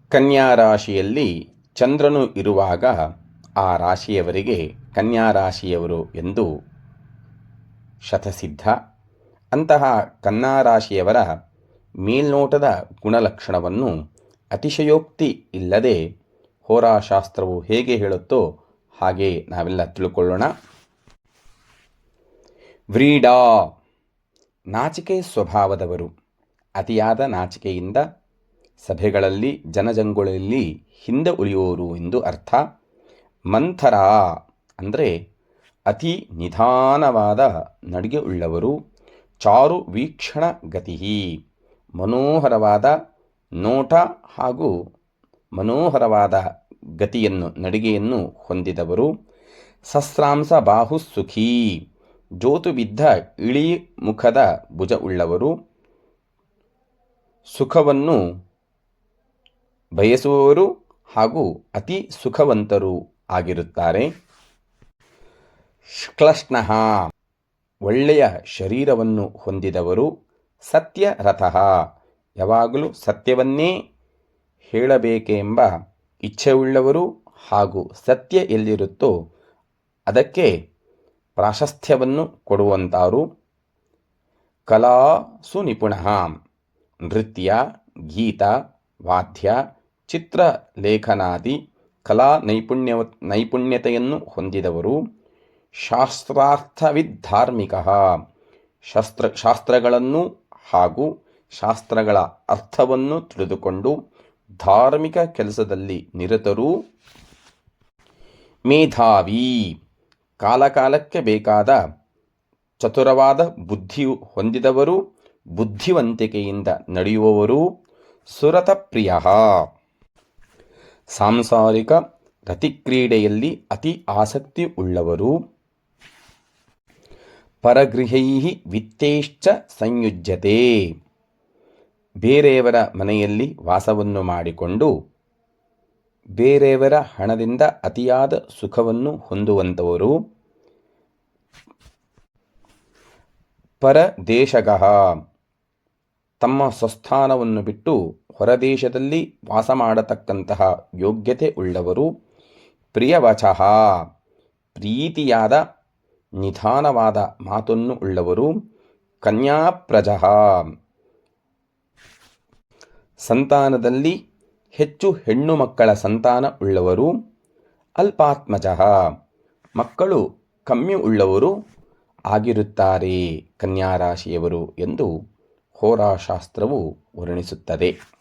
ಕನ್ಯಾ ರಾಶಿಯಲ್ಲಿ ಚಂದ್ರನು ಇರುವಾಗ ಆ ರಾಶಿಯವರಿಗೆ ಕನ್ಯಾ ರಾಶಿಯವರು ಎಂದು ಶತಸಿದ್ಧ. ಅಂತಹ ಕನ್ಯಾ ರಾಶಿಯವರ ಮೇಲ್ನೋಟದ ಗುಣಲಕ್ಷಣವನ್ನು ಅತಿಶಯೋಕ್ತಿ ಇಲ್ಲದೆ ಹೋರಾಶಾಸ್ತ್ರವು ಹೇಗೆ ಹೇಳುತ್ತೋ ಹಾಗೆ ನಾವೆಲ್ಲ ತಿಳ್ಕೊಳ್ಳೋಣ. ವ್ರೀಡಾ, ನಾಚಿಕೆ ಸ್ವಭಾವದವರು, ಅತಿಯಾದ ನಾಚಿಕೆಯಿಂದ ಸಭೆಗಳಲ್ಲಿ ಜನಜಂಗುಳಿಯಲ್ಲಿ ಹಿಂದೆ ಉಳಿಯುವವರು ಎಂದು ಅರ್ಥ. ಮಂಥರ ಅಂದರೆ ಅತಿ ನಿಧಾನವಾದ ನಡಿಗೆ ಉಳ್ಳವರು. ಚಾರು ವೀಕ್ಷಣ ಗತಿ, ಮನೋಹರವಾದ ನೋಟ ಹಾಗೂ ಮನೋಹರವಾದ ನಡಿಗೆಯನ್ನು ಹೊಂದಿದವರು. ಸಸ್ರಾಂಸ ಬಾಹು ಸುಖಿ, ಜೋತು ಬಿದ್ದ ಇಳಿ ಮುಖದ ಭುಜ ಉಳ್ಳವರು. ಸುಖವನ್ನು ಬಯಸುವವರು ಹಾಗೂ ಅತಿ ಸುಖವಂತರು ಆಗಿರುತ್ತಾರೆ. ಶ್ಕ್ಲಷ್ಣಃ, ಒಳ್ಳೆಯ ಶರೀರವನ್ನು ಹೊಂದಿದವರು. ಸತ್ಯರಥಃ, ಯಾವಾಗಲೂ ಸತ್ಯವನ್ನೇ ಹೇಳಬೇಕೆಂಬ ಇಚ್ಛೆಯುಳ್ಳವರು ಹಾಗೂ ಸತ್ಯ ಎಲ್ಲಿರುತ್ತೋ ಅದಕ್ಕೆ ಪ್ರಾಶಸ್ತ್ಯವನ್ನು ಕೊಡುವಂತಾರು. ಕಲಾ ಸುನಿಪುಣಃ, ನೃತ್ಯ, ಗೀತ, ವಾದ್ಯ, ಚಿತ್ರಲೇಖನಾದಿ ಕಲಾ ನೈಪುಣ್ಯತೆಯನ್ನು ಹೊಂದಿದವರು. ಶಾಸ್ತ್ರಾರ್ಥವಿದ್ಧಾರ್ಮಿಕಃ, ಶಾಸ್ತ್ರಗಳನ್ನು ಹಾಗೂ ಶಾಸ್ತ್ರಗಳ ಅರ್ಥವನ್ನು ತಿಳಿದುಕೊಂಡು ಧಾರ್ಮಿಕ ಕೆಲಸದಲ್ಲಿ ನಿರತರು. ಮೇಧಾವಿ, ಕಾಲಕಾಲಕ್ಕೆ ಬೇಕಾದ ಚತುರವಾದ ಬುದ್ಧಿಯು ಹೊಂದಿದವರು. ಬುದ್ಧಿವಂತಿಕೆಯಿಂದ ನಡೆಯುವವರು. ಸುರತಪ್ರಿಯ, ಸಾಂಸಾರಿಕ ರತಿಕ್ರೀಡೆಯಲ್ಲಿ ಅತಿ ಆಸಕ್ತಿ ಉಳ್ಳವರು. ಪರಗೃಹೈ ವಿತ್ತೇಶ್ಚ ಸಂಯುಜ್ಯತೆ, ಬೇರೆಯವರ ಮನೆಯಲ್ಲಿ ವಾಸವನ್ನು ಮಾಡಿಕೊಂಡು ಬೇರೆಯವರ ಹಣದಿಂದ ಅತಿಯಾದ ಸುಖವನ್ನು ಹೊಂದುವಂಥವರು. ಪರದೇಶಗಃ, ತಮ್ಮ ಸ್ವಸ್ಥಾನವನ್ನು ಬಿಟ್ಟು ಹೊರದೇಶದಲ್ಲಿ ವಾಸ ಮಾಡತಕ್ಕಂತಹ ಯೋಗ್ಯತೆ ಉಳ್ಳವರು. ಪ್ರಿಯವಚಃ, ಪ್ರೀತಿಯಾದ ನಿಧಾನವಾದ ಮಾತನ್ನು ಉಳ್ಳವರು. ಕನ್ಯಾಪ್ರಜಃ, ಸಂತಾನದಲ್ಲಿ ಹೆಚ್ಚು ಹೆಣ್ಣು ಮಕ್ಕಳ ಸಂತಾನ ಉಳ್ಳವರು. ಅಲ್ಪಾತ್ಮಜಃ, ಮಕ್ಕಳು ಕಮ್ಮಿ ಉಳ್ಳವರು ಆಗಿರುತ್ತಾರೆ ಕನ್ಯಾ ರಾಶಿಯವರು ಎಂದು ಹೋರಾಶಾಸ್ತ್ರವು ವರ್ಣಿಸುತ್ತದೆ.